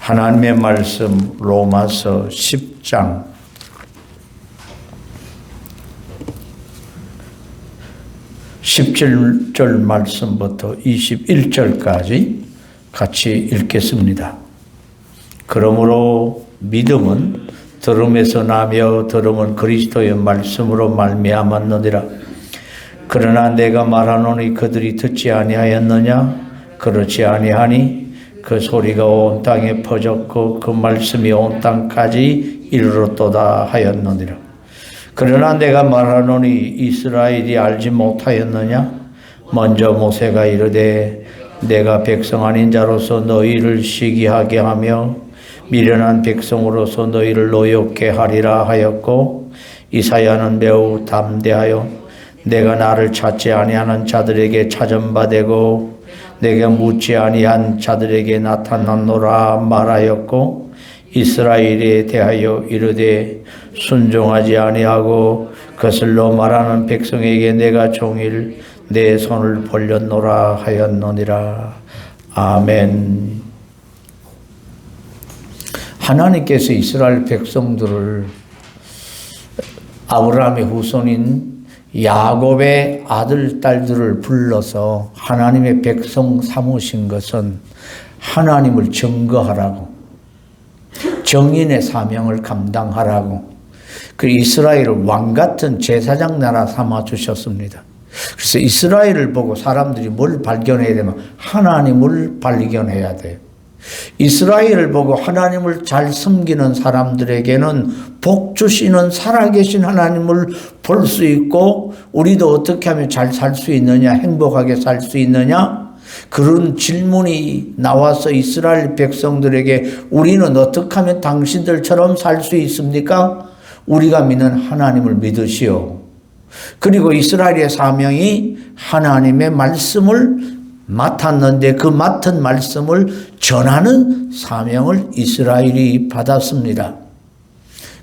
하나님의 말씀 로마서 10장 17절 말씀부터 21절까지 같이 읽겠습니다. 그러므로 믿음은 들음에서 나며 들음은 그리스도의 말씀으로 말미암았느니라. 그러나 내가 말하노니 그들이 듣지 아니하였느냐? 그렇지 아니하니 그 소리가 온 땅에 퍼졌고 그 말씀이 온 땅까지 이르렀도다 하였느니라. 그러나 내가 말하노니 이스라엘이 알지 못하였느냐? 먼저 모세가 이르되 내가 백성 아닌 자로서 너희를 시기하게 하며 미련한 백성으로서 너희를 노엽게 하리라 하였고, 이사야는 매우 담대하여 내가 나를 찾지 아니하는 자들에게 찾음받되고 내가 묻지 아니한 자들에게 나타났노라 말하였고, 이스라엘에 대하여 이르되 순종하지 아니하고 거슬러 말하는 백성에게 내가 종일 내 손을 벌렸노라 하였느니라. 아멘. 하나님께서 이스라엘 백성들을 아브라함의 후손인 야곱의 아들, 딸들을 불러서 하나님의 백성 삼으신 것은 하나님을 증거하라고, 정인의 사명을 감당하라고, 그 이스라엘을 왕같은 제사장 나라 삼아 주셨습니다. 그래서 이스라엘을 보고 사람들이 뭘 발견해야 되면 하나님을 발견해야 돼요. 이스라엘을 보고 하나님을 잘 섬기는 사람들에게는 복 주시는 살아계신 하나님을 볼 수 있고, 우리도 어떻게 하면 잘 살 수 있느냐, 행복하게 살 수 있느냐, 그런 질문이 나와서 이스라엘 백성들에게 우리는 어떻게 하면 당신들처럼 살 수 있습니까? 우리가 믿는 하나님을 믿으시오. 그리고 이스라엘의 사명이 하나님의 말씀을 맡았는데 그 맡은 말씀을 전하는 사명을 이스라엘이 받았습니다.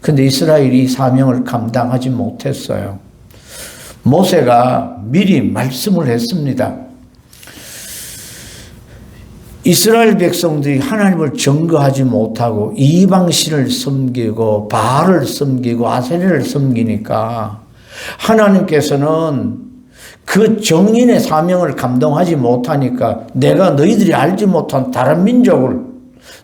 그런데 이스라엘이 이 사명을 감당하지 못했어요. 모세가 미리 말씀을 했습니다. 이스라엘 백성들이 하나님을 증거하지 못하고 이방신을 섬기고 바알을 섬기고 아세라를 섬기니까 하나님께서는 그 정인의 사명을 감당하지 못하니까 내가 너희들이 알지 못한 다른 민족을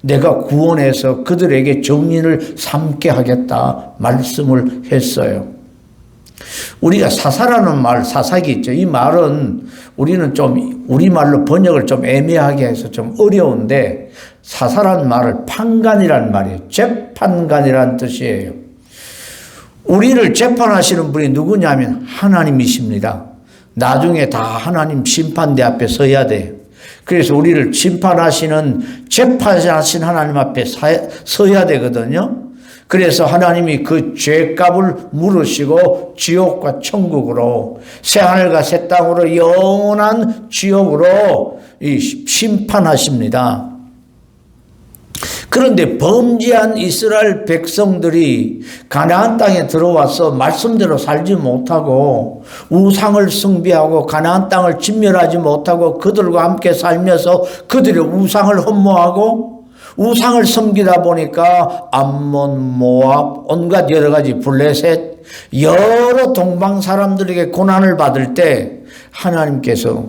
내가 구원해서 그들에게 정인을 삼게 하겠다 말씀을 했어요. 우리가 사사라는 말, 사사기 있죠. 이 말은 우리는 좀 우리말로 번역을 좀 애매하게 해서 좀 어려운데, 사사란 말을 판관이란 말이에요. 재판관이란 뜻이에요. 우리를 재판하시는 분이 누구냐면 하나님이십니다. 나중에 다 하나님 심판대 앞에 서야 돼요. 그래서 우리를 심판하시는, 재판하신 하나님 앞에 서야 되거든요. 그래서 하나님이 그 죄값을 물으시고 지옥과 천국으로, 새하늘과 새 땅으로 영원한 지옥으로 심판하십니다. 그런데 범죄한 이스라엘 백성들이 가나안 땅에 들어와서 말씀대로 살지 못하고 우상을 숭배하고 가나안 땅을 진멸하지 못하고 그들과 함께 살면서 그들의 우상을 흠모하고 우상을 섬기다 보니까 암몬, 모압, 온갖 여러 가지 블레셋, 여러 동방 사람들에게 고난을 받을 때 하나님께서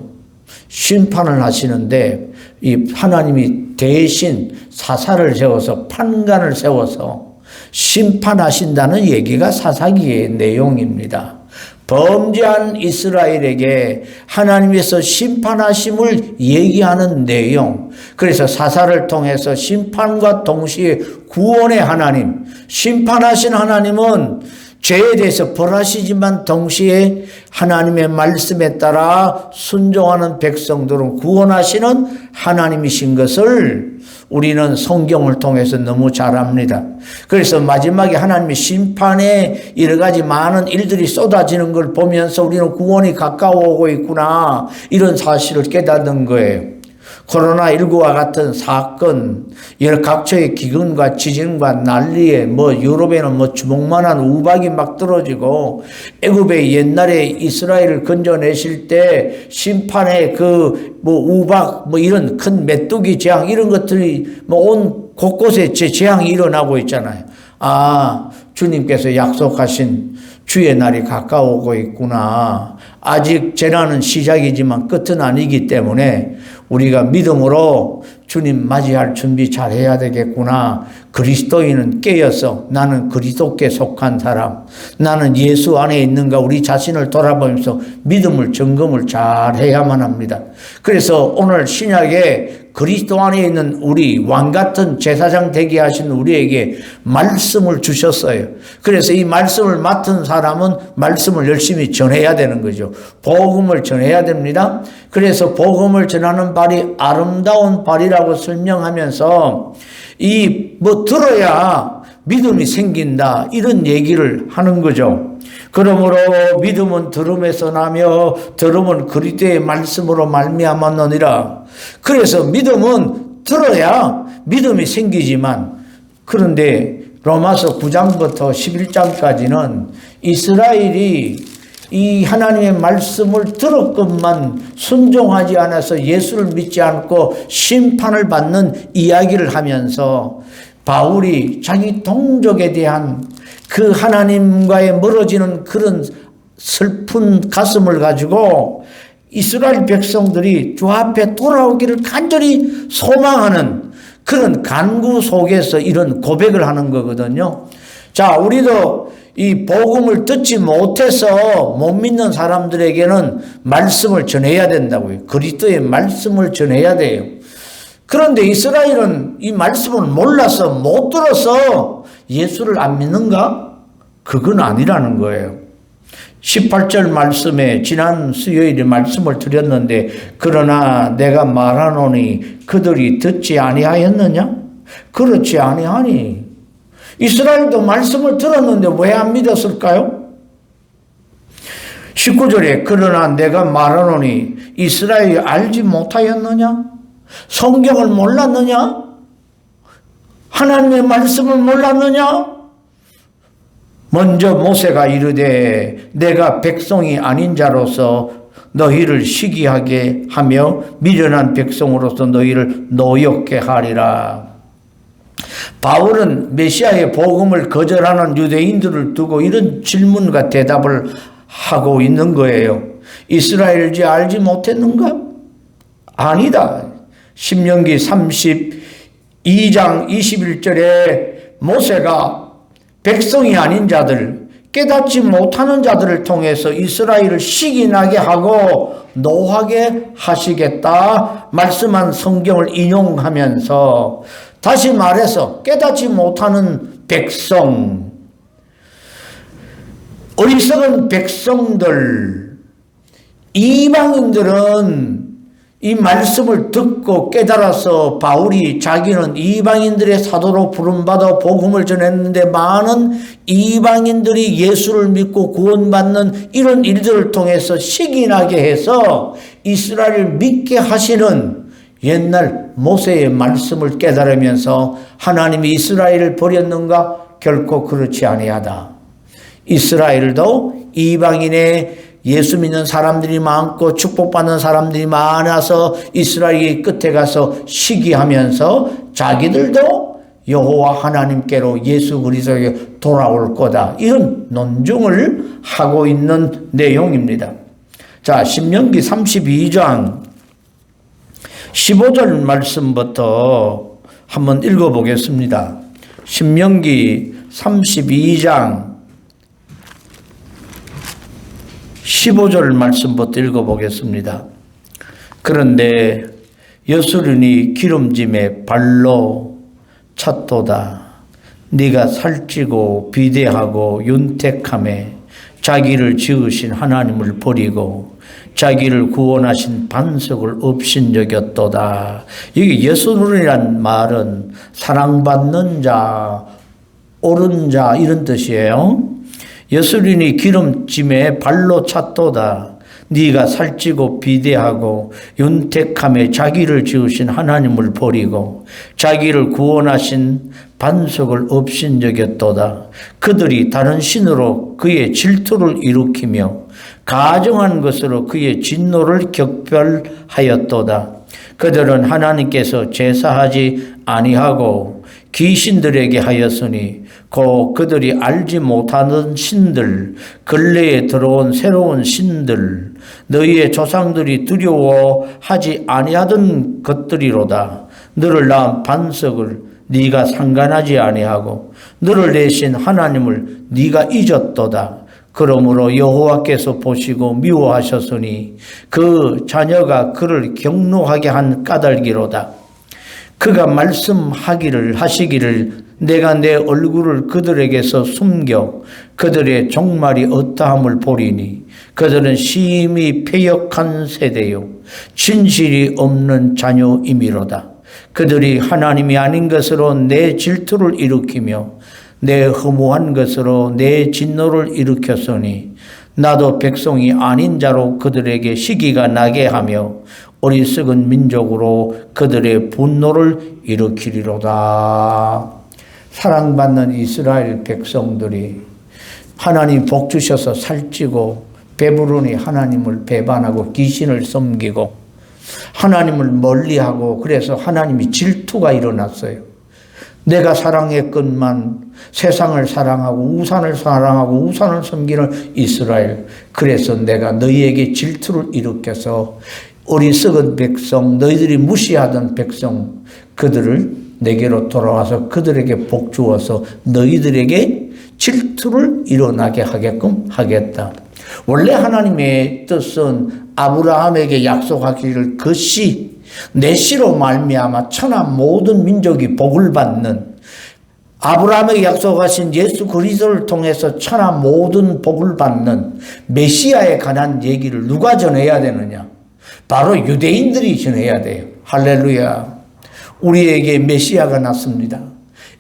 심판을 하시는데, 이 하나님이 대신 사사를 세워서 판관을 세워서 심판하신다는 얘기가 사사기의 내용입니다. 범죄한 이스라엘에게 하나님께서 심판하심을 얘기하는 내용. 그래서 사사를 통해서 심판과 동시에 구원의 하나님, 심판하신 하나님은 죄에 대해서 벌하시지만 동시에 하나님의 말씀에 따라 순종하는 백성들은 구원하시는 하나님이신 것을 우리는 성경을 통해서 너무 잘 압니다. 그래서 마지막에 하나님의 심판에 여러 가지 많은 일들이 쏟아지는 걸 보면서 우리는 구원이 가까워오고 있구나, 이런 사실을 깨닫는 거예요. 코로나19와 같은 사건, 여러 각처의 기근과 지진과 난리에 유럽에는 주먹만한 우박이 막 떨어지고, 애굽에 옛날에 이스라엘을 건져내실 때 심판의 우박 이런 큰 메뚜기 재앙 이런 것들이 온 곳곳에 재앙이 일어나고 있잖아요. 아, 주님께서 약속하신 주의 날이 가까워오고 있구나. 아직 재난은 시작이지만 끝은 아니기 때문에 우리가 믿음으로 주님 맞이할 준비 잘 해야 되겠구나. 그리스도인은 깨어서 나는 그리스도께 속한 사람, 나는 예수 안에 있는가 우리 자신을 돌아보면서 믿음을 점검을 잘 해야만 합니다. 그래서 오늘 신약에 그리스도 안에 있는 우리 왕같은 제사장 되게 하신 우리에게 말씀을 주셨어요. 그래서 이 말씀을 맡은 사람은 말씀을 열심히 전해야 되는 거죠. 복음을 전해야 됩니다. 그래서 복음을 전하는 발이 아름다운 발이라고 설명하면서 들어야 믿음이 생긴다 이런 얘기를 하는 거죠. 그러므로 믿음은 들음에서 나며 들음은 그리스도의 말씀으로 말미암았느니라. 그래서 믿음은 들어야 믿음이 생기지만, 그런데 로마서 9장부터 11장까지는 이스라엘이 이 하나님의 말씀을 들었건만 순종하지 않아서 예수를 믿지 않고 심판을 받는 이야기를 하면서 바울이 자기 동족에 대한 그 하나님과의 멀어지는 그런 슬픈 가슴을 가지고 이스라엘 백성들이 주 앞에 돌아오기를 간절히 소망하는 그런 간구 속에서 이런 고백을 하는 거거든요. 자, 우리도 이 복음을 듣지 못해서 못 믿는 사람들에게는 말씀을 전해야 된다고요. 그리스도의 말씀을 전해야 돼요. 그런데 이스라엘은 이 말씀을 몰라서 못 들어서 예수를 안 믿는가? 그건 아니라는 거예요. 18절 말씀에 지난 수요일에 말씀을 드렸는데, 그러나 내가 말하노니 그들이 듣지 아니하였느냐? 그렇지 아니하니. 이스라엘도 말씀을 들었는데 왜 안 믿었을까요? 19절에 그러나 내가 말하노니 이스라엘이 알지 못하였느냐? 성경을 몰랐느냐? 하나님의 말씀을 몰랐느냐? 먼저 모세가 이르되 내가 백성이 아닌 자로서 너희를 시기하게 하며 미련한 백성으로서 너희를 노엽게 하리라. 바울은 메시아의 복음을 거절하는 유대인들을 두고 이런 질문과 대답을 하고 있는 거예요. 이스라엘지 알지 못했는가? 아니다. 신명기 32장 21절에 모세가 백성이 아닌 자들, 깨닫지 못하는 자들을 통해서 이스라엘을 시기나게 하고 노하게 하시겠다 말씀한 성경을 인용하면서, 다시 말해서 깨닫지 못하는 백성, 어리석은 백성들, 이방인들은 이 말씀을 듣고 깨달아서 바울이 자기는 이방인들의 사도로 부름받아 복음을 전했는데 많은 이방인들이 예수를 믿고 구원받는 이런 일들을 통해서 시기나게 해서 이스라엘을 믿게 하시는 옛날 모세의 말씀을 깨달으면서 하나님이 이스라엘을 버렸는가? 결코 그렇지 아니하다. 이스라엘도 이방인의 예수 믿는 사람들이 많고 축복받는 사람들이 많아서 이스라엘이 끝에 가서 시기하면서 자기들도 여호와 하나님께로 예수 그리스도에게 돌아올 거다, 이런 논증을 하고 있는 내용입니다. 자, 신명기 32장 15절 말씀부터 한번 읽어보겠습니다. 신명기 32장 15절 말씀부터 읽어보겠습니다. 그런데 여수론이 기름짐에 발로 찼도다. 네가 살찌고 비대하고 윤택함에 자기를 지으신 하나님을 버리고 자기를 구원하신 반석을 업신여겼도다. 여기 여수론이란 말은 사랑받는 자, 옳은 자 이런 뜻이에요. 여수론이 기름짐에 발로 찼도다. 네가 살찌고 비대하고 윤택함에 자기를 지으신 하나님을 버리고 자기를 구원하신 반석을 업신여겼도다. 그들이 다른 신으로 그의 질투를 일으키며 가정한 것으로 그의 진노를 격별하였도다. 그들은 하나님께서 제사하지 아니하고 귀신들에게 하였으니 곧 그들이 알지 못하는 신들, 근래에 들어온 새로운 신들, 너희의 조상들이 두려워하지 아니하던 것들이로다. 너를 낳은 반석을 네가 상관하지 아니하고 너를 내신 하나님을 네가 잊었도다. 그러므로 여호와께서 보시고 미워하셨으니 그 자녀가 그를 경노하게 한 까닭이로다. 그가 말씀하시기를 내가 내 얼굴을 그들에게서 숨겨 그들의 종말이 어떠함을 보리니 그들은 심히 패역한 세대요 진실이 없는 자녀이미로다. 그들이 하나님이 아닌 것으로 내 질투를 일으키며 내 허무한 것으로 내 진노를 일으켰으니 나도 백성이 아닌 자로 그들에게 시기가 나게 하며 어리석은 민족으로 그들의 분노를 일으키리로다. 사랑받는 이스라엘 백성들이 하나님 복 주셔서 살찌고 배부르니 하나님을 배반하고 귀신을 섬기고 하나님을 멀리하고 그래서 하나님이 질투가 일어났어요. 내가 사랑했건만 세상을 사랑하고 우상을 섬기는 이스라엘, 그래서 내가 너희에게 질투를 일으켜서 어리석은 백성, 너희들이 무시하던 백성, 그들을 내게로 돌아와서 그들에게 복 주어서 너희들에게 질투를 일어나게 하게끔 하겠다. 원래 하나님의 뜻은 아브라함에게 약속하기를 그 씨, 내 씨로 말미암아 천하 모든 민족이 복을 받는, 아브라함에게 약속하신 예수 그리스도를 통해서 천하 모든 복을 받는 메시아에 관한 얘기를 누가 전해야 되느냐? 바로 유대인들이 전해야 돼요. 할렐루야. 우리에게 메시아가 났습니다.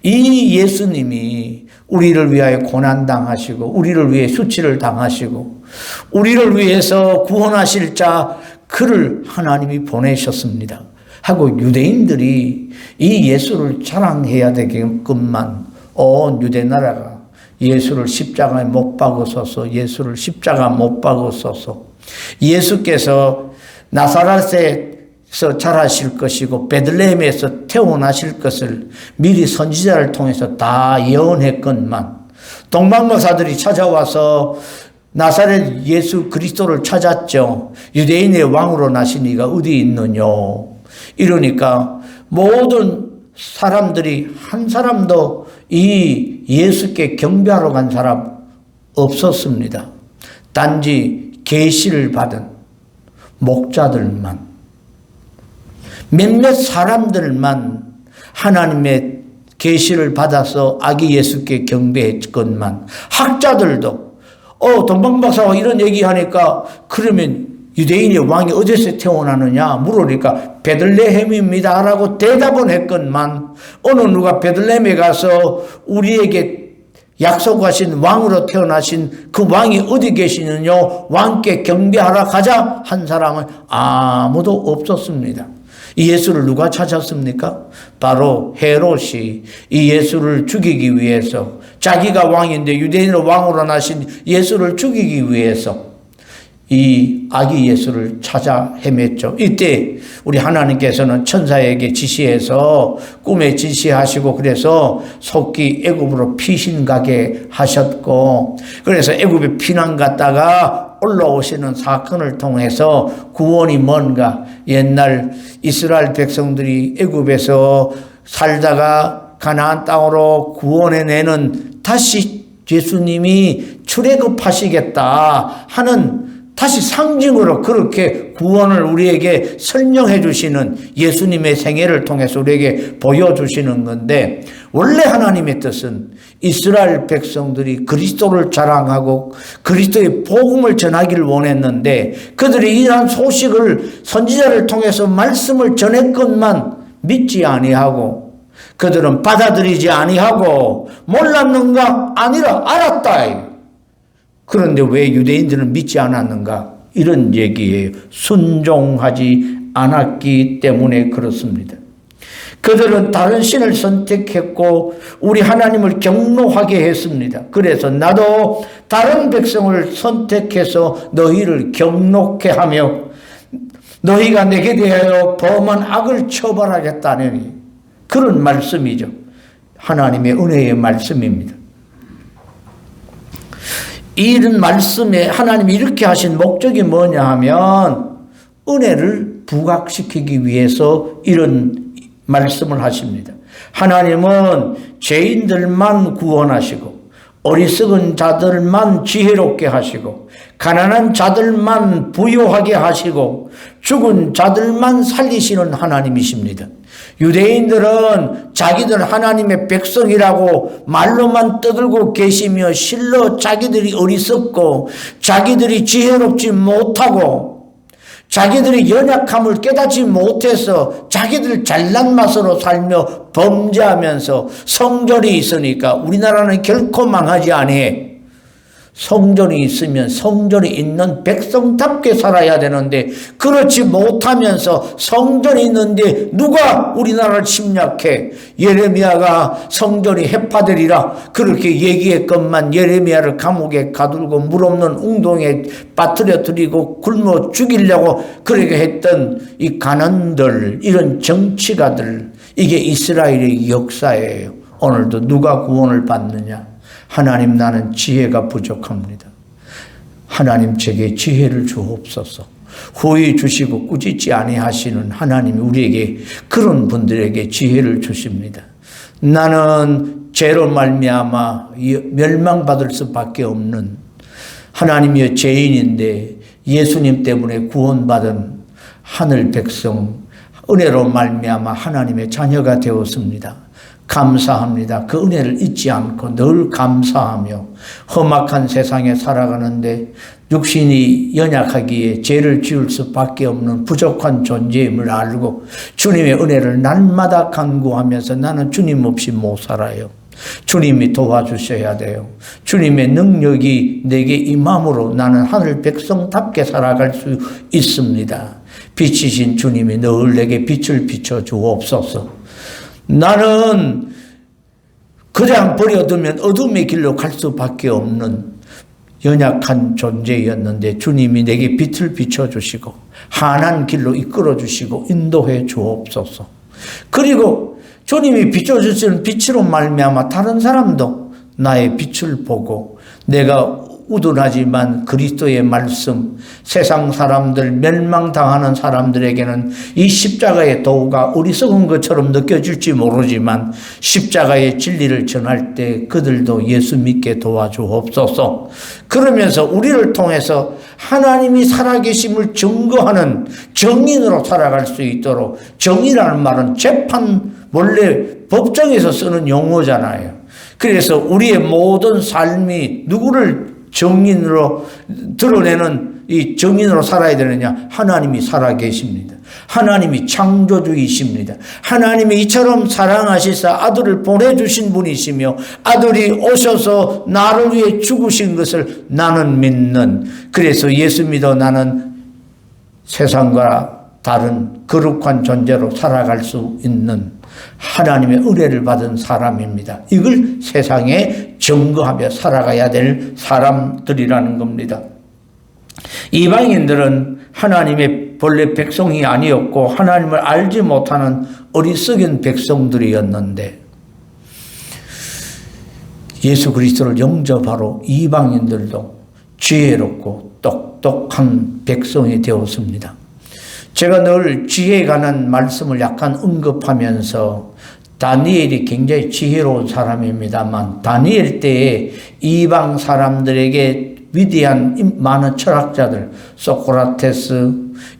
이 예수님이 우리를 위하여 고난당하시고 우리를 위해 수치를 당하시고 우리를 위해서 구원하실 자 그를 하나님이 보내셨습니다. 하고 유대인들이 이 예수를 자랑해야 되겠건만 온 유대 나라가 예수를 십자가에 못 박으소서, 예수를 십자가 못 박으소서, 예수께서 나사렛에서 자라실 것이고 베들레헴에서 태어나실 것을 미리 선지자를 통해서 다 예언했건만 동방모사들이 찾아와서 나사렛 예수 그리스도를 찾았죠. 유대인의 왕으로 나신 이가 어디 있느냐. 이러니까 모든 사람들이 한 사람도 이 예수께 경배하러 간 사람 없었습니다. 단지 계시를 받은 목자들만, 몇몇 사람들만 하나님의 계시를 받아서 아기 예수께 경배했건만 학자들도 동방박사가 이런 얘기하니까 그러면 유대인의 왕이 어디서 태어나느냐 물으니까 베들레헴입니다 라고 대답은 했건만 어느 누가 베들레헴에 가서 우리에게 약속하신 왕으로 태어나신 그 왕이 어디 계시느냐 왕께 경배하러 가자 한 사람은 아무도 없었습니다. 이 예수를 누가 찾았습니까? 바로 헤롯이 이 예수를 죽이기 위해서, 자기가 왕인데 유대인으로 왕으로 나신 예수를 죽이기 위해서 이 아기 예수를 찾아 헤맸죠. 이때 우리 하나님께서는 천사에게 지시해서 꿈에 지시하시고 그래서 속히 애굽으로 피신 가게 하셨고 그래서 애굽에 피난 갔다가 올라오시는 사건을 통해서 구원이 뭔가, 옛날 이스라엘 백성들이 애굽에서 살다가 가나안 땅으로 구원해내는 다시 예수님이 출애굽하시겠다 하는 다시 상징으로 그렇게 구원을 우리에게 설명해 주시는 예수님의 생애를 통해서 우리에게 보여주시는 건데, 원래 하나님의 뜻은 이스라엘 백성들이 그리스도를 자랑하고 그리스도의 복음을 전하기를 원했는데 그들이 이러한 소식을 선지자를 통해서 말씀을 전했건만 믿지 아니하고 그들은 받아들이지 아니하고 몰랐는가? 아니라 알았다. 그런데 왜 유대인들은 믿지 않았는가? 이런 얘기예요. 순종하지 않았기 때문에 그렇습니다. 그들은 다른 신을 선택했고 우리 하나님을 경노하게 했습니다. 그래서 나도 다른 백성을 선택해서 너희를 경노케 하며 너희가 내게 대하여 범한 악을 처벌하겠다느니 그런 말씀이죠. 하나님의 은혜의 말씀입니다. 이런 말씀에 하나님이 이렇게 하신 목적이 뭐냐 하면 은혜를 부각시키기 위해서 이런 말씀을 하십니다. 하나님은 죄인들만 구원하시고 어리석은 자들만 지혜롭게 하시고 가난한 자들만 부유하게 하시고 죽은 자들만 살리시는 하나님이십니다. 유대인들은 자기들 하나님의 백성이라고 말로만 떠들고 계시며 실로 자기들이 어리석고 자기들이 지혜롭지 못하고 자기들이 연약함을 깨닫지 못해서 자기들 잘난 맛으로 살며 범죄하면서 성전이 있으니까 우리나라는 결코 망하지 아니해. 성전이 있으면 성전이 있는 백성답게 살아야 되는데 그렇지 못하면서 성전이 있는데 누가 우리나라를 침략해? 예레미야가 성전이 해파되리라 그렇게 얘기했건만 예레미야를 감옥에 가두고 물 없는 웅동에 빠뜨려뜨리고 굶어 죽이려고 그렇게 했던 이 간원들, 이런 정치가들, 이게 이스라엘의 역사예요. 오늘도 누가 구원을 받느냐? 하나님, 나는 지혜가 부족합니다. 하나님, 제게 지혜를 주옵소서. 후히 주시고 꾸짖지 아니하시는 하나님이 우리에게, 그런 분들에게 지혜를 주십니다. 나는 죄로 말미암아 멸망받을 수밖에 없는 하나님이여 죄인인데 예수님 때문에 구원받은 하늘 백성, 은혜로 말미암아 하나님의 자녀가 되었습니다. 감사합니다. 그 은혜를 잊지 않고 늘 감사하며 험악한 세상에 살아가는데 육신이 연약하기에 죄를 지을 수밖에 없는 부족한 존재임을 알고 주님의 은혜를 날마다 간구하면서 나는 주님 없이 못 살아요. 주님이 도와주셔야 돼요. 주님의 능력이 내게 임함으로 나는 하늘 백성답게 살아갈 수 있습니다. 빛이신 주님이 늘 내게 빛을 비춰 주옵소서. 나는 그냥 버려두면 어둠의 길로 갈 수밖에 없는 연약한 존재였는데 주님이 내게 빛을 비춰주시고 환한 길로 이끌어주시고 인도해 주옵소서. 그리고 주님이 비춰주시는 빛으로 말미암아 다른 사람도 나의 빛을 보고 내가 우둔하지만 그리스도의 말씀, 세상 사람들, 멸망당하는 사람들에게는 이 십자가의 도가 어리석은 것처럼 느껴질지 모르지만 십자가의 진리를 전할 때 그들도 예수 믿게 도와주옵소서. 그러면서 우리를 통해서 하나님이 살아계심을 증거하는 정인으로 살아갈 수 있도록, 정의라는 말은 재판, 원래 법정에서 쓰는 용어잖아요. 그래서 우리의 모든 삶이 누구를 정인으로 드러내는 이 정인으로 살아야 되느냐? 하나님이 살아계십니다. 하나님이 창조주이십니다. 하나님이 이처럼 사랑하시사 아들을 보내주신 분이시며 아들이 오셔서 나를 위해 죽으신 것을 나는 믿는, 그래서 예수 믿어 나는 세상과 다른 거룩한 존재로 살아갈 수 있는 하나님의 은혜를 받은 사람입니다. 이걸 세상에 증거하며 살아가야 될 사람들이라는 겁니다. 이방인들은 하나님의 본래 백성이 아니었고 하나님을 알지 못하는 어리석은 백성들이었는데 예수 그리스도를 영접하러 이방인들도 지혜롭고 똑똑한 백성이 되었습니다. 제가 늘 지혜에 관한 말씀을 약간 언급하면서 다니엘이 굉장히 지혜로운 사람입니다만 다니엘 때에 이방 사람들에게 위대한 많은 철학자들, 소크라테스,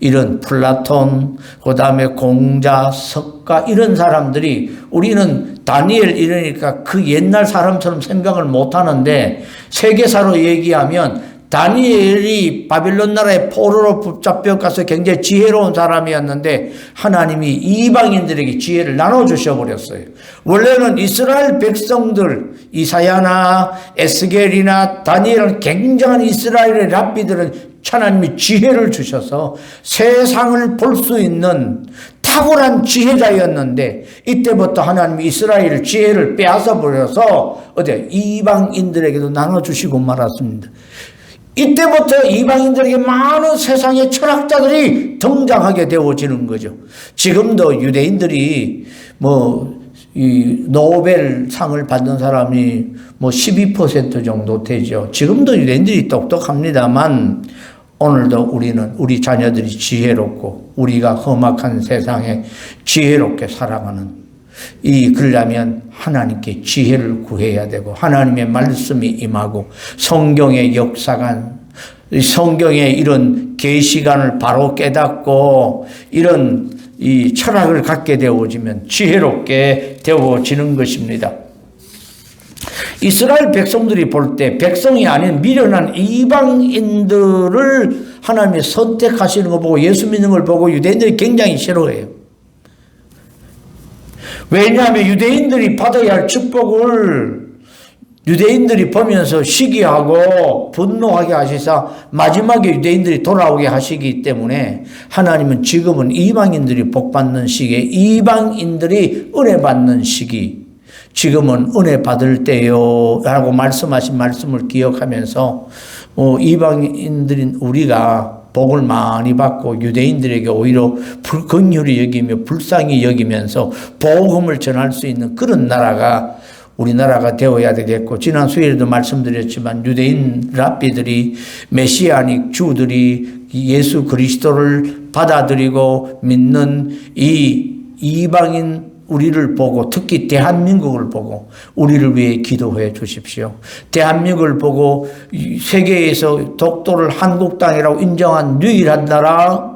이런 플라톤, 그 다음에 공자, 석가, 이런 사람들이, 우리는 다니엘 이러니까 그 옛날 사람처럼 생각을 못 하는데 세계사로 얘기하면 다니엘이 바빌론 나라의 포로로 붙잡혀가서 굉장히 지혜로운 사람이었는데 하나님이 이방인들에게 지혜를 나눠주셔 버렸어요. 원래는 이스라엘 백성들, 이사야나 에스겔이나 다니엘은 굉장한 이스라엘의 랍비들은 하나님이 지혜를 주셔서 세상을 볼 수 있는 탁월한 지혜자였는데 이때부터 하나님이 이스라엘 지혜를 빼앗아 버려서 이방인들에게도 나눠주시고 말았습니다. 이때부터 이방인들에게 많은 세상의 철학자들이 등장하게 되어지는 거죠. 지금도 유대인들이 이 노벨상을 받은 사람이 뭐 12% 정도 되죠. 지금도 유대인들이 똑똑합니다만 오늘도 우리 자녀들이 지혜롭고 우리가 험악한 세상에 지혜롭게 살아가는 그러려면 하나님께 지혜를 구해야 되고 하나님의 말씀이 임하고 성경의 역사관, 성경의 이런 계시관을 바로 깨닫고 이런 이 철학을 갖게 되어지면 지혜롭게 되어지는 것입니다. 이스라엘 백성들이 볼 때 백성이 아닌 미련한 이방인들을 하나님이 선택하시는 거 보고 예수 믿는 걸 보고 유대인들이 굉장히 싫어해요. 왜냐하면 유대인들이 받아야 할 축복을 유대인들이 보면서 시기하고 분노하게 하시사 마지막에 유대인들이 돌아오게 하시기 때문에 하나님은 지금은 이방인들이 복받는 시기에 이방인들이 은혜 받는 시기, 지금은 은혜 받을 때요 라고 말씀하신 말씀을 기억하면서 이방인들인 우리가 복을 많이 받고 유대인들에게 오히려 긍휼히 여기며 불쌍히 여기면서 복음을 전할 수 있는 그런 나라가 우리나라가 되어야 되겠고, 지난 수요일에도 말씀드렸지만 유대인 랍비들이 메시아닉 주들이 예수 그리스도를 받아들이고 믿는 이 이방인 우리를 보고 특히 대한민국을 보고 우리를 위해 기도해 주십시오. 대한민국을 보고 세계에서 독도를 한국 땅이라고 인정한 유일한 나라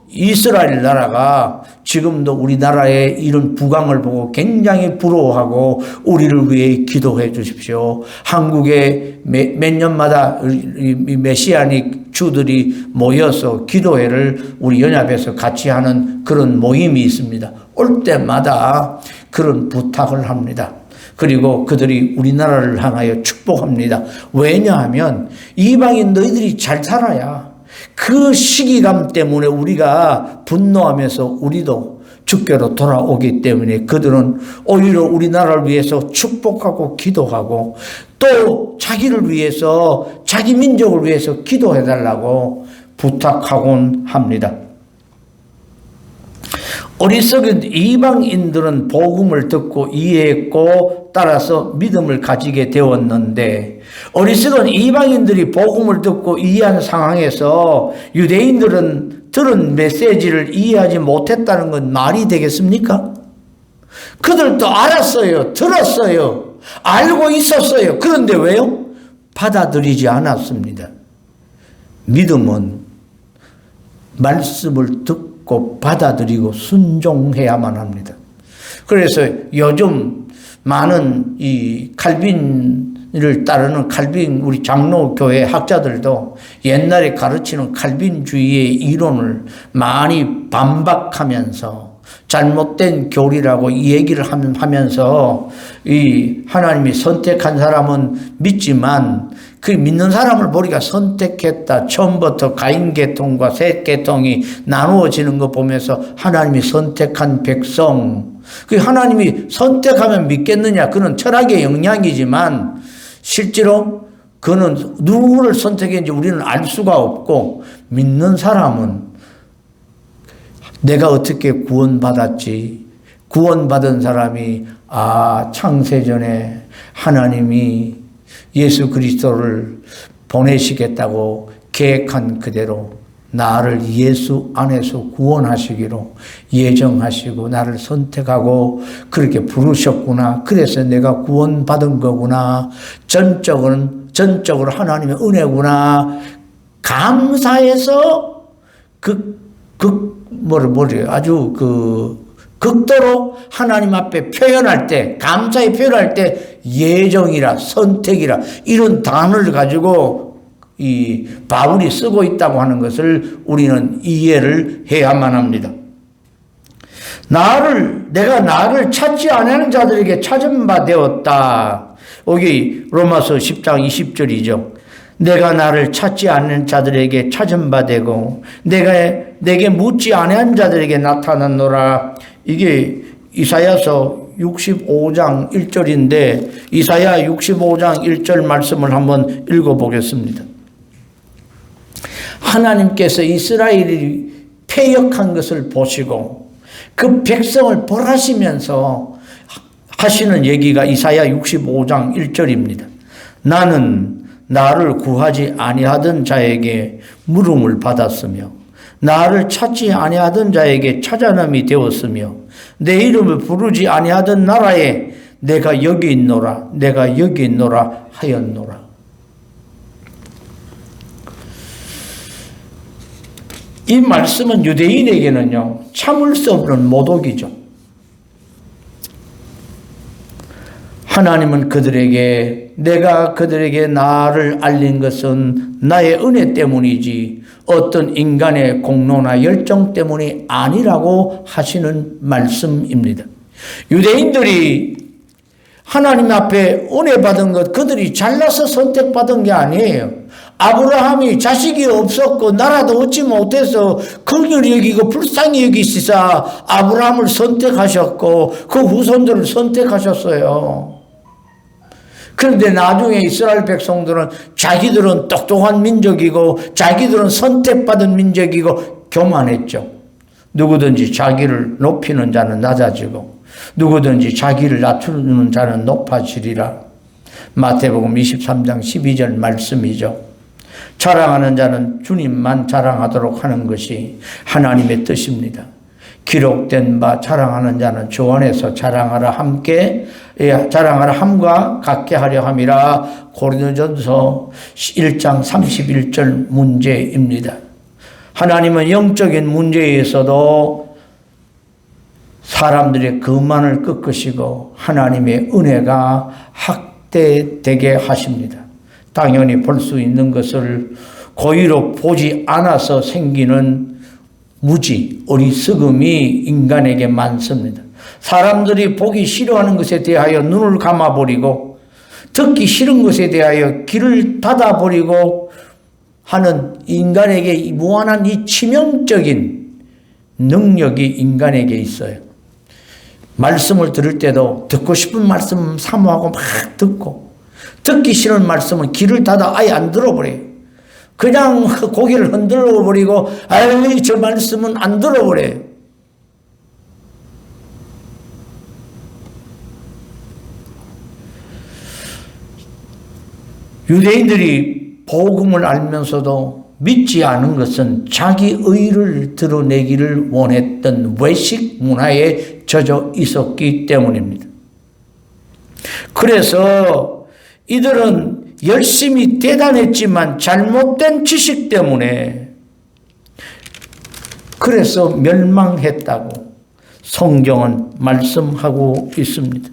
이스라엘 나라가 지금도 우리나라의 이런 부강을 보고 굉장히 부러워하고 우리를 위해 기도해 주십시오. 한국에 몇 년마다 메시아닉 주들이 모여서 기도회를 우리 연합에서 같이 하는 그런 모임이 있습니다. 올 때마다 그런 부탁을 합니다. 그리고 그들이 우리나라를 향하여 축복합니다. 왜냐하면 이방인 너희들이 잘 살아야 그 시기감 때문에 우리가 분노하면서 우리도 주께로 돌아오기 때문에 그들은 오히려 우리나라를 위해서 축복하고 기도하고 또 자기를 위해서 자기 민족을 위해서 기도해달라고 부탁하곤 합니다. 어리석은 이방인들은 복음을 듣고 이해했고 따라서 믿음을 가지게 되었는데, 어리석은 이방인들이 복음을 듣고 이해한 상황에서 유대인들은 들은 메시지를 이해하지 못했다는 건 말이 되겠습니까? 그들도 알았어요. 들었어요. 알고 있었어요. 그런데 왜요? 받아들이지 않았습니다. 믿음은 말씀을 듣고 받아들이고 순종해야만 합니다. 그래서 요즘 많은 이 칼빈을 따르는 칼빈 우리 장로교회 학자들도 옛날에 가르치는 칼빈주의의 이론을 많이 반박하면서 잘못된 교리라고 이 얘기를 하면서 이 하나님이 선택한 사람은 믿지만 그 믿는 사람을 보니까 선택했다. 처음부터 가인 계통과 셋 계통이 나누어지는 거 보면서 하나님이 선택한 백성, 그 하나님이 선택하면 믿겠느냐? 그는 철학의 영향이지만 실제로 그는 누구를 선택했는지 우리는 알 수가 없고, 믿는 사람은 내가 어떻게 구원받았지? 구원받은 사람이 창세전에 하나님이 예수 그리스도를 보내시겠다고 계획한 그대로 나를 예수 안에서 구원하시기로 예정하시고 나를 선택하고 그렇게 부르셨구나. 그래서 내가 구원받은 거구나. 전적으로 하나님의 은혜구나. 감사해서 아주 극도로 하나님 앞에 표현할 때, 감사의 표현할 때 예정이라 선택이라 이런 단어를 가지고 이 바울이 쓰고 있다고 하는 것을 우리는 이해를 해야만 합니다. 내가 나를 찾지 않는 자들에게 찾은 바 되었다. 여기 로마서 10장 20절이죠. 내가 나를 찾지 않는 자들에게 찾은 바 되고 내게 묻지 아니한 자들에게 나타났노라. 이게 이사야서 65장 1절인데 이사야 65장 1절 말씀을 한번 읽어보겠습니다. 하나님께서 이스라엘이 패역한 것을 보시고 그 백성을 벌하시면서 하시는 얘기가 이사야 65장 1절입니다. 나는 나를 구하지 아니하던 자에게 물음을 받았으며 나를 찾지 아니하던 자에게 찾아남이 되었으며 내 이름을 부르지 아니하던 나라에 내가 여기 있노라 내가 여기 있노라 하였노라. 이 말씀은 유대인에게는요 참을 수 없는 모독이죠. 하나님은 내가 그들에게 나를 알린 것은 나의 은혜 때문이지 어떤 인간의 공로나 열정 때문이 아니라고 하시는 말씀입니다. 유대인들이 하나님 앞에 은혜 받은 것 그들이 잘나서 선택받은 게 아니에요. 아브라함이 자식이 없었고 나라도 얻지 못해서 긍휼히 여기고 불쌍히 여기시사 아브라함을 선택하셨고 그 후손들을 선택하셨어요. 그런데 나중에 이스라엘 백성들은 자기들은 똑똑한 민족이고 자기들은 선택받은 민족이고 교만했죠. 누구든지 자기를 높이는 자는 낮아지고 누구든지 자기를 낮추는 자는 높아지리라. 마태복음 23장 12절 말씀이죠. 자랑하는 자는 주님만 자랑하도록 하는 것이 하나님의 뜻입니다. 기록된 바 자랑하는 자는 주 안에서 자랑하라 함과 같게 하려 함이라. 고린도전서 1장 31절 문제입니다. 하나님은 영적인 문제에서도 사람들의 거만을 꺾으시고 하나님의 은혜가 확대되게 하십니다. 당연히 볼 수 있는 것을 고의로 보지 않아서 생기는 무지, 어리석음이 인간에게 많습니다. 사람들이 보기 싫어하는 것에 대하여 눈을 감아버리고 듣기 싫은 것에 대하여 귀를 닫아버리고 하는 인간에게 무한한 이 치명적인 능력이 인간에게 있어요. 말씀을 들을 때도 듣고 싶은 말씀 사모하고 막 듣고 듣기 싫은 말씀은 귀를 닫아 아예 안 들어버려요. 그냥 고개를 흔들어 버리고 아이 저 말씀은 안 들어버려요. 유대인들이 복음을 알면서도 믿지 않은 것은 자기 의를 드러내기를 원했던 외식 문화에 젖어 있었기 때문입니다. 그래서 이들은 열심히 대단했지만 잘못된 지식 때문에 그래서 멸망했다고 성경은 말씀하고 있습니다.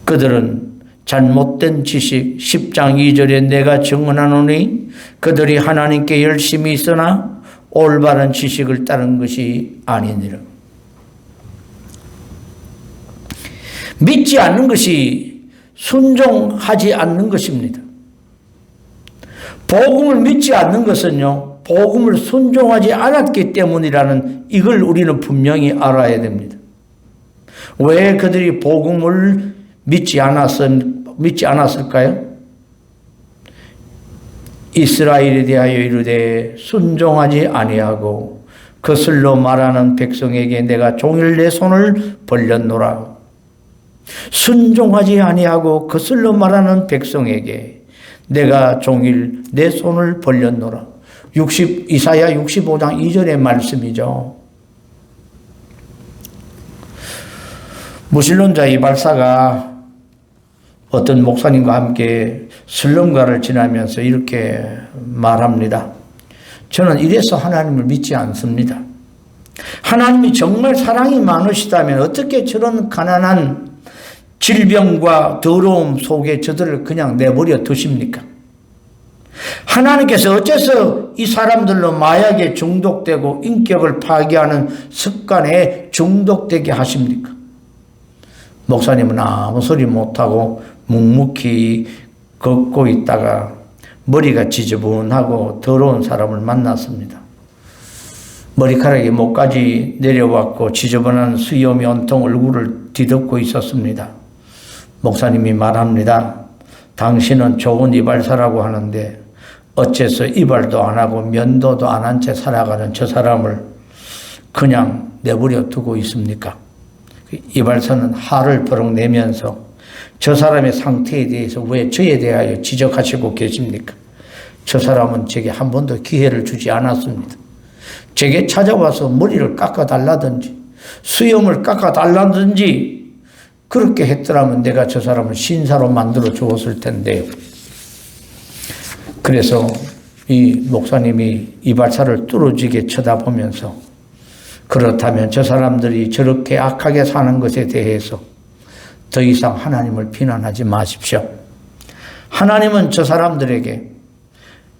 그들은 잘못된 지식 10장 2절에 내가 증언하노니 그들이 하나님께 열심히 있으나 올바른 지식을 따른 것이 아니니라. 믿지 않는 것이 순종하지 않는 것입니다. 복음을 믿지 않는 것은요, 복음을 순종하지 않았기 때문이라는 이걸 우리는 분명히 알아야 됩니다. 왜 그들이 복음을 믿지 않았을까요? 이스라엘에 대하여 이르되 순종하지 아니하고 거슬러 말하는 백성에게 내가 종일 내 손을 벌렸노라. 순종하지 아니하고 거슬러 말하는 백성에게 내가 종일 내 손을 벌렸노라. 이사야 65장 2절의 말씀이죠. 무신론자 이발사가 어떤 목사님과 함께 슬럼가를 지나면서 이렇게 말합니다. 저는 이래서 하나님을 믿지 않습니다. 하나님이 정말 사랑이 많으시다면 어떻게 저런 가난한 질병과 더러움 속에 저들을 그냥 내버려 두십니까? 하나님께서 어째서 이 사람들로 마약에 중독되고 인격을 파괴하는 습관에 중독되게 하십니까? 목사님은 아무 소리 못하고 묵묵히 걷고 있다가 머리가 지저분하고 더러운 사람을 만났습니다. 머리카락이 목까지 내려왔고 지저분한 수염이 온통 얼굴을 뒤덮고 있었습니다. 목사님이 말합니다. 당신은 좋은 이발사라고 하는데 어째서 이발도 안 하고 면도도 안 한 채 살아가는 저 사람을 그냥 내버려 두고 있습니까? 이발사는 화를 버럭 내면서 저 사람의 상태에 대해서 왜 저에 대하여 지적하시고 계십니까? 저 사람은 제게 한 번도 기회를 주지 않았습니다. 제게 찾아와서 머리를 깎아달라든지 수염을 깎아달라든지 그렇게 했더라면 내가 저 사람을 신사로 만들어 주었을 텐데요. 그래서 이 목사님이 이발사를 뚫어지게 쳐다보면서 그렇다면 저 사람들이 저렇게 악하게 사는 것에 대해서 더 이상 하나님을 비난하지 마십시오. 하나님은 저 사람들에게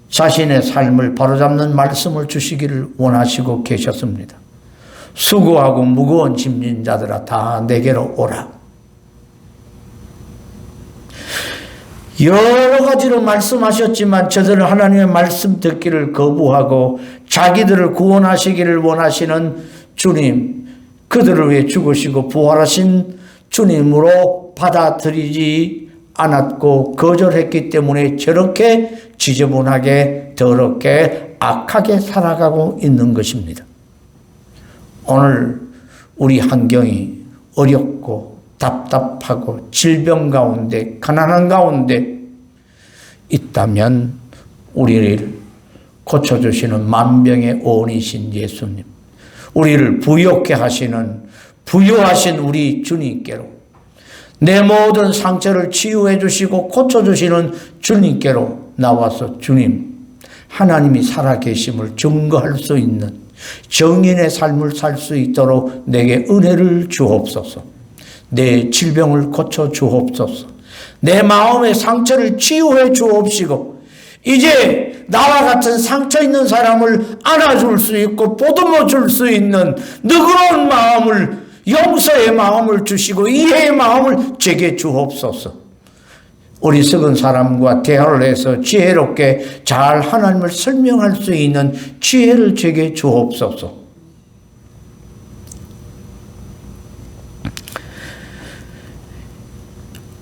자신의 삶을 바로잡는 말씀을 주시기를 원하시고 계셨습니다. 수고하고 무거운 짐진 자들아 다 내게로 오라. 여러 가지로 말씀하셨지만 저들은 하나님의 말씀 듣기를 거부하고 자기들을 구원하시기를 원하시는 주님, 그들을 위해 죽으시고 부활하신 주님으로 받아들이지 않았고 거절했기 때문에 저렇게 지저분하게 더럽게 악하게 살아가고 있는 것입니다. 오늘 우리 환경이 어렵고 답답하고 질병 가운데 가난한 가운데 있다면 우리를 고쳐주시는 만병의 원이신 예수님, 우리를 부욕해 하시는 부유하신 우리 주님께로, 내 모든 상처를 치유해 주시고 고쳐주시는 주님께로 나와서 주님, 하나님이 살아계심을 증거할 수 있는 정인의 삶을 살 수 있도록 내게 은혜를 주옵소서. 내 질병을 고쳐 주옵소서. 내 마음의 상처를 치유해 주옵시고 이제 나와 같은 상처 있는 사람을 안아줄 수 있고 보듬어 줄 수 있는 너그러운 마음을, 용서의 마음을 주시고 이해의 마음을 제게 주옵소서. 어리석은 사람과 대화를 해서 지혜롭게 잘 하나님을 설명할 수 있는 지혜를 제게 주옵소서.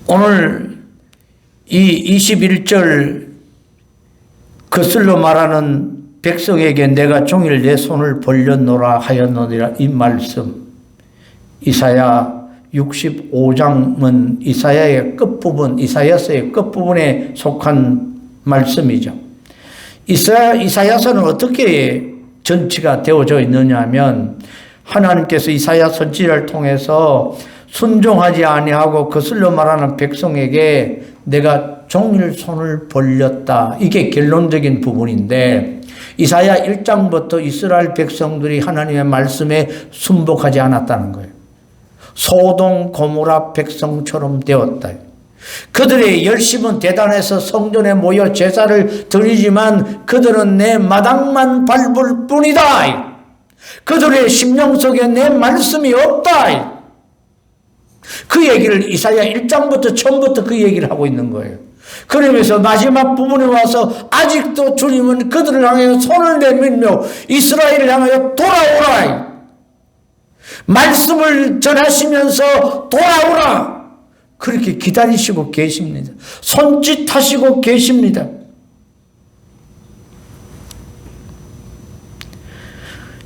오늘 이 21절 거슬러 말하는 백성에게 내가 종일 내 손을 벌렸노라 하였느니라, 이 말씀 이사야 65장은 이사야의 끝부분, 이사야서의 끝부분에 속한 말씀이죠. 이사야서는 어떻게 전치가 되어져 있느냐 하면 하나님께서 이사야 선지자를 통해서 순종하지 아니하고 거슬러 말하는 백성에게 내가 종일 손을 벌렸다, 이게 결론적인 부분인데 이사야 1장부터 이스라엘 백성들이 하나님의 말씀에 순복하지 않았다는 거예요. 소돔 고모라 백성처럼 되었다. 그들의 열심은 대단해서 성전에 모여 제사를 드리지만 그들은 내 마당만 밟을 뿐이다. 그들의 심령 속에 내 말씀이 없다. 그 얘기를 이사야 1장부터 처음부터 그 얘기를 하고 있는 거예요. 그러면서 마지막 부분에 와서 아직도 주님은 그들을 향하여 손을 내밀며 이스라엘을 향하여 돌아오라, 말씀을 전하시면서 돌아오라, 그렇게 기다리시고 계십니다. 손짓하시고 계십니다.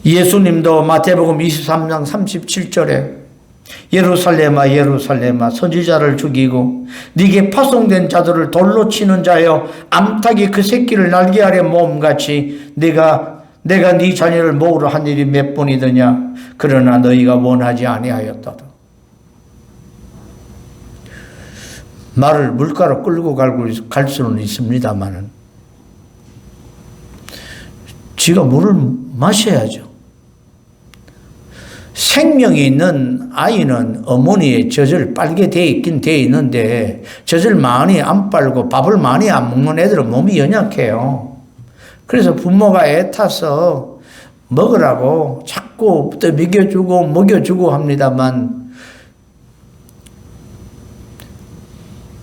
예수님도 마태복음 23장 37절에 예루살렘아 예루살렘아 선지자를 죽이고 네게 파송된 자들을 돌로 치는 자여, 암탉이 그 새끼를 날개 아래 모음같이 내가 네 자녀를 모으러 한 일이 몇 번이더냐. 그러나 너희가 원하지 아니하였도다. 말을 물가로 끌고 갈 수는 있습니다만은 지가 물을 마셔야죠. 생명이 있는 아이는 어머니의 젖을 빨게 돼 있긴 돼 있는데 젖을 많이 안 빨고 밥을 많이 안 먹는 애들은 몸이 연약해요. 그래서 부모가 애타서 먹으라고 자꾸 먹여주고 합니다만,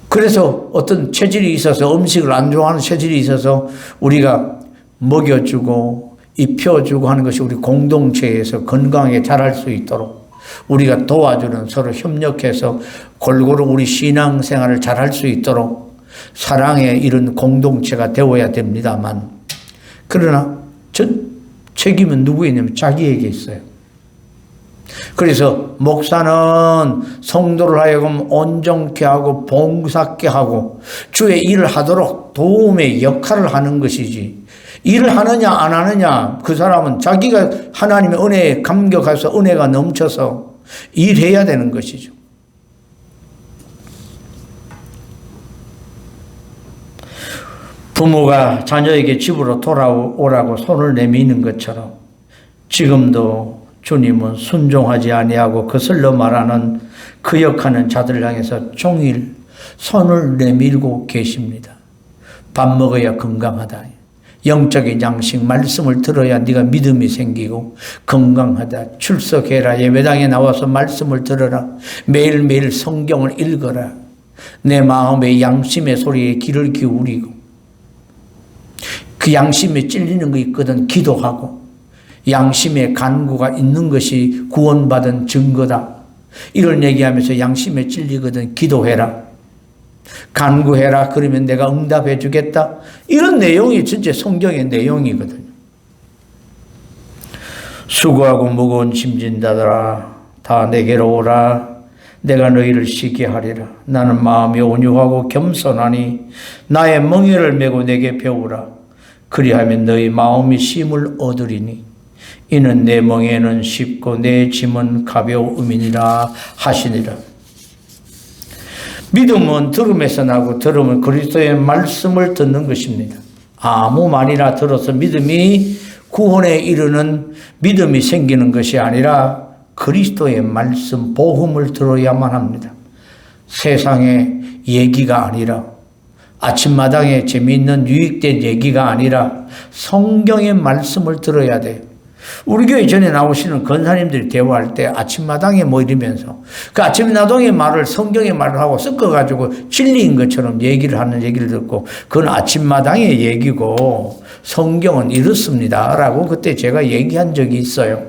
그래서 어떤 체질이 있어서, 음식을 안 좋아하는 체질이 있어서 우리가 먹여주고 입혀주고 하는 것이 우리 공동체에서 건강하게 자랄 수 있도록 우리가 도와주는, 서로 협력해서 골고루 우리 신앙생활을 잘할 수 있도록 사랑의 이런 공동체가 되어야 됩니다만, 그러나 전 책임은 누구에냐면 자기에게 있어요. 그래서 목사는 성도를 하여금 온전케 하고 봉사케 하고 주의 일을 하도록 도움의 역할을 하는 것이지, 일을 하느냐 안 하느냐, 그 사람은 자기가 하나님의 은혜에 감격해서 은혜가 넘쳐서 일해야 되는 것이죠. 부모가 자녀에게 집으로 돌아오라고 손을 내미는 것처럼 지금도 주님은 순종하지 아니하고 거슬러 말하는 거역하는 자들을 향해서 종일 손을 내밀고 계십니다. 밥 먹어야 건강하다. 영적인 양식 말씀을 들어야 네가 믿음이 생기고 건강하다. 출석해라. 예배당에 나와서 말씀을 들어라. 매일매일 성경을 읽어라. 내 마음의 양심의 소리에 귀를 기울이고 그 양심에 찔리는 거 있거든. 기도하고 양심의 간구가 있는 것이 구원받은 증거다. 이걸 얘기하면서 양심에 찔리거든. 기도해라. 간구해라. 그러면 내가 응답해 주겠다. 이런 내용이 진짜 성경의 내용이거든요. 수고하고 무거운 짐진 자들아 다 내게로 오라. 내가 너희를 쉬게 하리라. 나는 마음이 온유하고 겸손하니 나의 멍에를 메고 내게 배우라. 그리하면 너희 마음이 쉼을 얻으리니 이는 내 멍에는 쉽고 내 짐은 가벼움이니라 하시니라. 믿음은 들음에서 나고 들음은 그리스도의 말씀을 듣는 것입니다. 아무 말이나 들어서 믿음이 구원에 이르는 믿음이 생기는 것이 아니라 그리스도의 말씀, 복음을 들어야만 합니다. 세상의 얘기가 아니라 아침마당에 재미있는 유익된 얘기가 아니라 성경의 말씀을 들어야 돼요. 우리 교회 전에 나오시는 권사님들이 대화할 때 아침마당에 뭐 이러면서 그 아침마당의 말을 성경의 말을 하고 섞어가지고 진리인 것처럼 얘기를 하는 얘기를 듣고 그건 아침마당의 얘기고 성경은 이렇습니다 라고 그때 제가 얘기한 적이 있어요.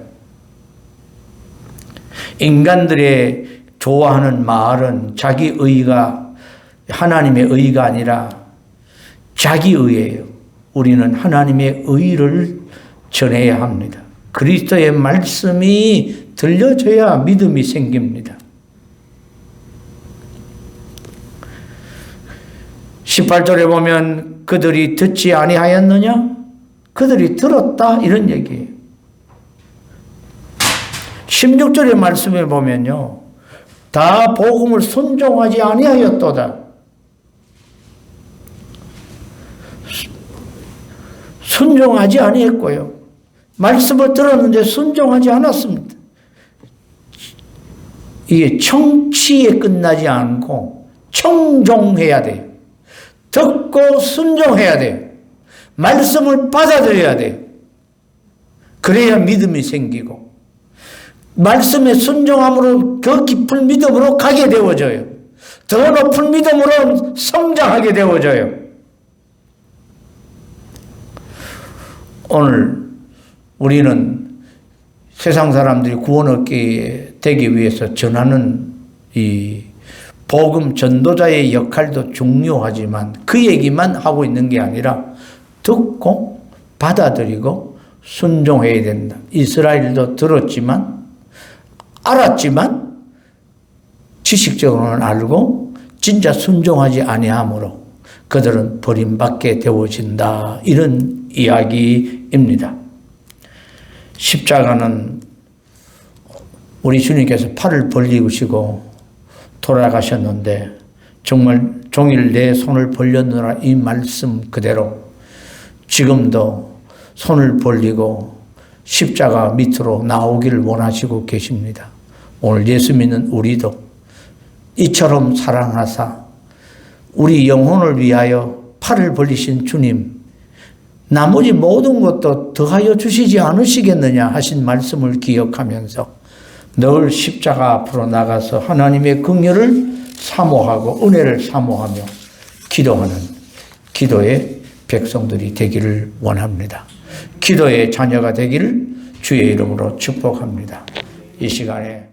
인간들의 좋아하는 말은 자기 의가 하나님의 의가 아니라 자기 의예요. 우리는 하나님의 의를 전해야 합니다. 그리스도의 말씀이 들려져야 믿음이 생깁니다. 18절에 보면 그들이 듣지 아니하였느냐? 그들이 들었다 이런 얘기예요. 16절의 말씀에 보면요. 다 복음을 순종하지 아니하였도다. 순종하지 아니했고요. 말씀을 들었는데 순종하지 않았습니다. 이게 청취에 끝나지 않고 청종해야 돼요. 듣고 순종해야 돼요. 말씀을 받아들여야 돼요. 그래야 믿음이 생기고 말씀에 순종함으로 더 깊은 믿음으로 가게 되어져요. 더 높은 믿음으로 성장하게 되어져요. 오늘 우리는 세상 사람들이 구원 얻게 되기 위해서 전하는 이 복음 전도자의 역할도 중요하지만 그 얘기만 하고 있는 게 아니라 듣고 받아들이고 순종해야 된다. 이스라엘도 들었지만 알았지만 지식적으로는 알고 진짜 순종하지 아니하므로 그들은 버림받게 되어진다. 이런 이야기입니다. 십자가는 우리 주님께서 팔을 벌리시고 돌아가셨는데 정말 종일 내 손을 벌렸느라 이 말씀 그대로 지금도 손을 벌리고 십자가 밑으로 나오기를 원하시고 계십니다. 오늘 예수 믿는 우리도 이처럼 사랑하사 우리 영혼을 위하여 팔을 벌리신 주님, 나머지 모든 것도 더하여 주시지 않으시겠느냐 하신 말씀을 기억하면서 늘 십자가 앞으로 나가서 하나님의 긍휼을 사모하고 은혜를 사모하며 기도하는 기도의 백성들이 되기를 원합니다. 기도의 자녀가 되기를 주의 이름으로 축복합니다. 이 시간에